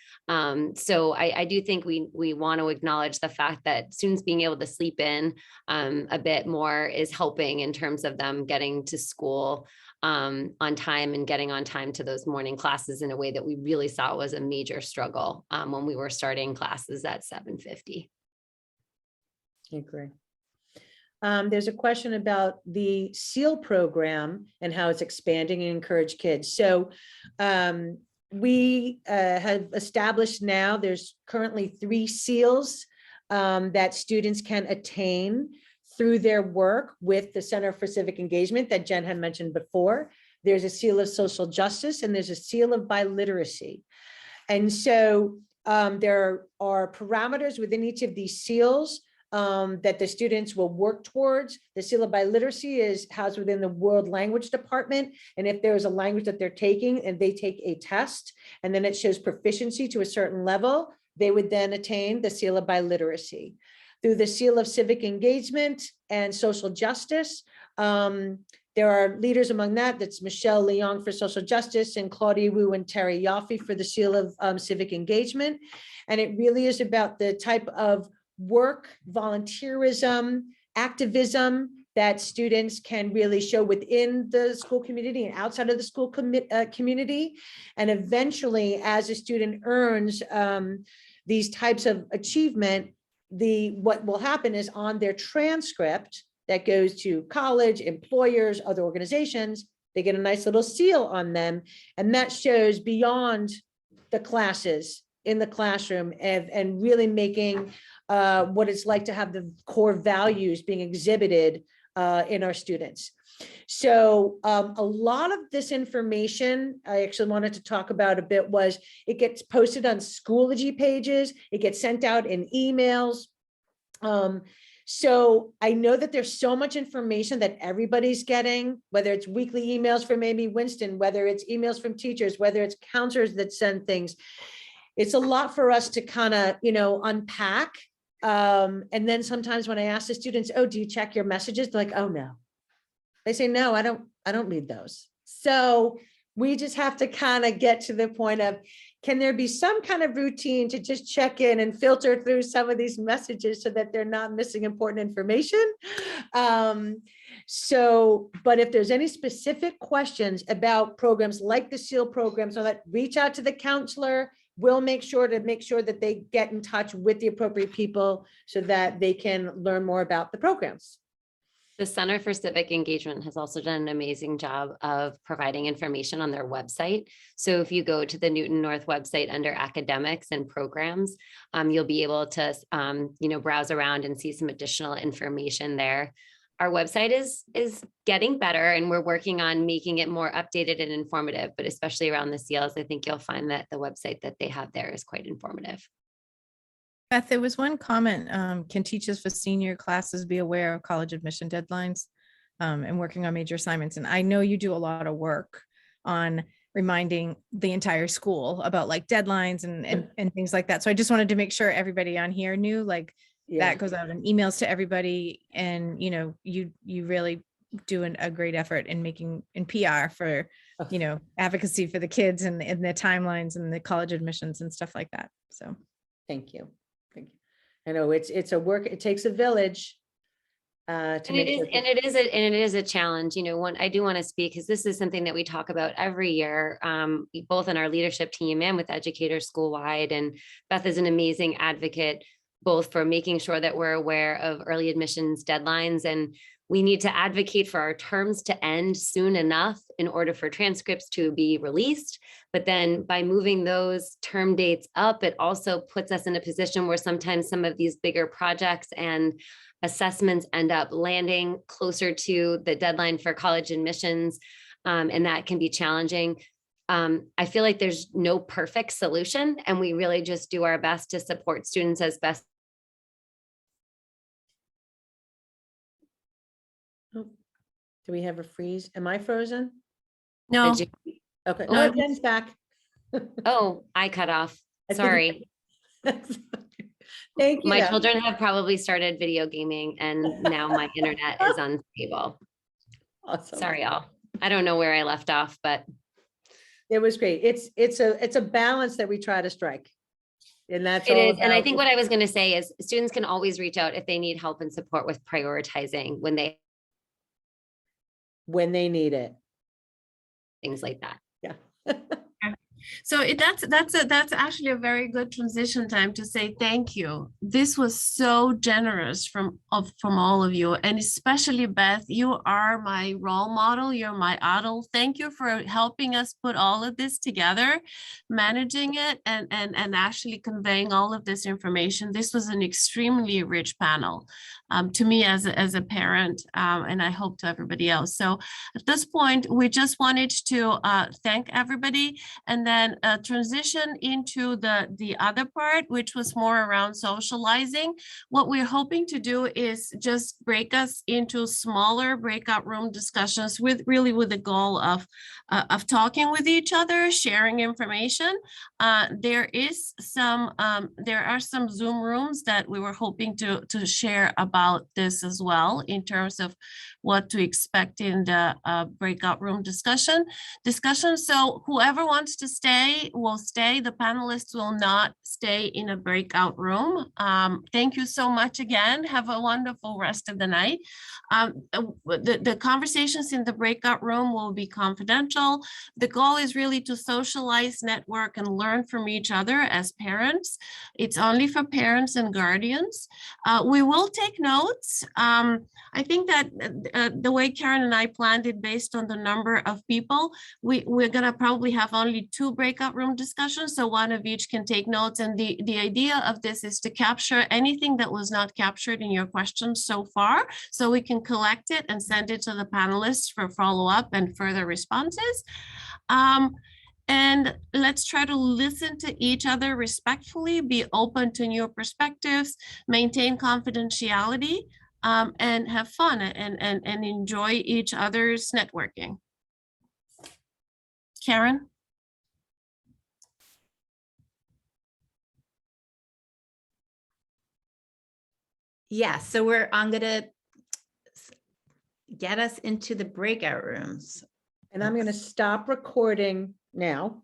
So I do think we want to acknowledge the fact that students being able to sleep in a bit more is helping in terms of them getting to school on time and getting on time to those morning classes in a way that we really saw was a major struggle when we were starting classes at 7:50. I agree. There's a question about the SEAL program and how it's expanding and encourage kids. So we have established now, there's currently 3 SEALs that students can attain through their work with the Center for Civic Engagement that Jen had mentioned before. There's a SEAL of social justice, and there's a SEAL of biliteracy. And so there are parameters within each of these SEALs that the students will work towards. The SEAL of biliteracy is housed within the World Language Department. And if there is a language that they're taking and they take a test, and then it shows proficiency to a certain level, they would then attain the SEAL of biliteracy. Through the SEAL of civic engagement and social justice, there are leaders among that's Michelle Leong for social justice, and Claudia Wu and Terry Yaffe for the SEAL of civic engagement. And it really is about the type of work, volunteerism, activism that students can really show within the school community and outside of the school community. And eventually, as a student earns these types of achievement, what will happen is on their transcript that goes to college, employers, other organizations, they get a nice little seal on them. And that shows beyond the classes in the classroom and really making what it's like to have the core values being exhibited in our students. So a lot of this information I actually wanted to talk about a bit was it gets posted on Schoology pages, it gets sent out in emails. So I know that there's so much information that everybody's getting, whether it's weekly emails from Amy Winston, whether it's emails from teachers, whether it's counselors that send things. It's a lot for us to kind of, unpack. And then sometimes when I ask the students, oh, do you check your messages? They're like, oh no. They say, no, I don't read those. So We just have to kind of get to the point of, can there be some kind of routine to just check in and filter through some of these messages so that they're not missing important information? But if there's any specific questions about programs like the SEAL program, so that reach out to the counselor. We'll make sure that they get in touch with the appropriate people so that they can learn more about the programs. The Center for Civic Engagement has also done an amazing job of providing information on their website. So if you go to the Newton North website under academics and programs, you'll be able to, browse around and see some additional information there. Our website is getting better, and we're working on making it more updated and informative, but especially around the SEALs, I think you'll find that the website that they have there is quite informative. Beth, there was one comment, can teachers for senior classes be aware of college admission deadlines and working on major assignments? And I know you do a lot of work on reminding the entire school about like deadlines and things like that. So I just wanted to make sure everybody on here knew, like, that goes out in emails to everybody. And, you really do a great effort in making in PR for, advocacy for the kids and their timelines and the college admissions and stuff like that. So. Thank you. I know it's a work, it takes a village. It is a challenge. I do want to speak because this is something that we talk about every year, both in our leadership team and with educators school-wide. And Beth is an amazing advocate, both for making sure that we're aware of early admissions deadlines, and we need to advocate for our terms to end soon enough in order for transcripts to be released. But then by moving those term dates up, it also puts us in a position where sometimes some of these bigger projects and assessments end up landing closer to the deadline for college admissions. And that can be challenging. I feel like there's no perfect solution, and we really just do our best to support students as best. Do we have a freeze? Am I frozen? No, Okay. Okay. No, Oh, Jen's back. Oh, I cut off. I think- Sorry. Thank you. My though. children have probably started video gaming and now my internet is unstable. Awesome. Sorry, y'all. I don't know where I left off, but It was great. It's a balance that we try to strike. And that's it all is. And I about- think what I was going to say is students can always reach out if they need help and support with prioritizing when they need it. things like that. Yeah. so that's actually a very good transition time to say thank you. This was so generous from all of you, and especially Beth, you are my role model. You're my idol. Thank you for helping us put all of this together, managing it, and actually conveying all of this information. This was an extremely rich panel to me as a parent, and I hope to everybody else. So at this point, we just wanted to thank everybody, and then transition into the other part, which was more around socializing. What we're hoping to do is just break us into smaller breakout room discussions with the goal of talking with each other, sharing information. There are some Zoom rooms that we were hoping to share about this as well, in terms of what to expect in the breakout room discussion. So whoever wants to stay will stay. The panelists will not stay in a breakout room. Thank you so much again. Have a wonderful rest of the night. The conversations in the breakout room will be confidential. The goal is really to socialize, network, and learn from each other as parents. It's only for parents and guardians. We will take notes. I think that the way Karen and I planned it, based on the number of people, we're going to probably have only 2 breakout room discussions, so one of each can take notes. And the idea of this is to capture anything that was not captured in your questions so far, so we can collect it and send it to the panelists for follow-up and further responses. And let's try to listen to each other respectfully, be open to new perspectives, maintain confidentiality, and have fun and enjoy each other's networking. Karen? Yeah, so I'm gonna get us into the breakout rooms. And I'm going to stop recording now.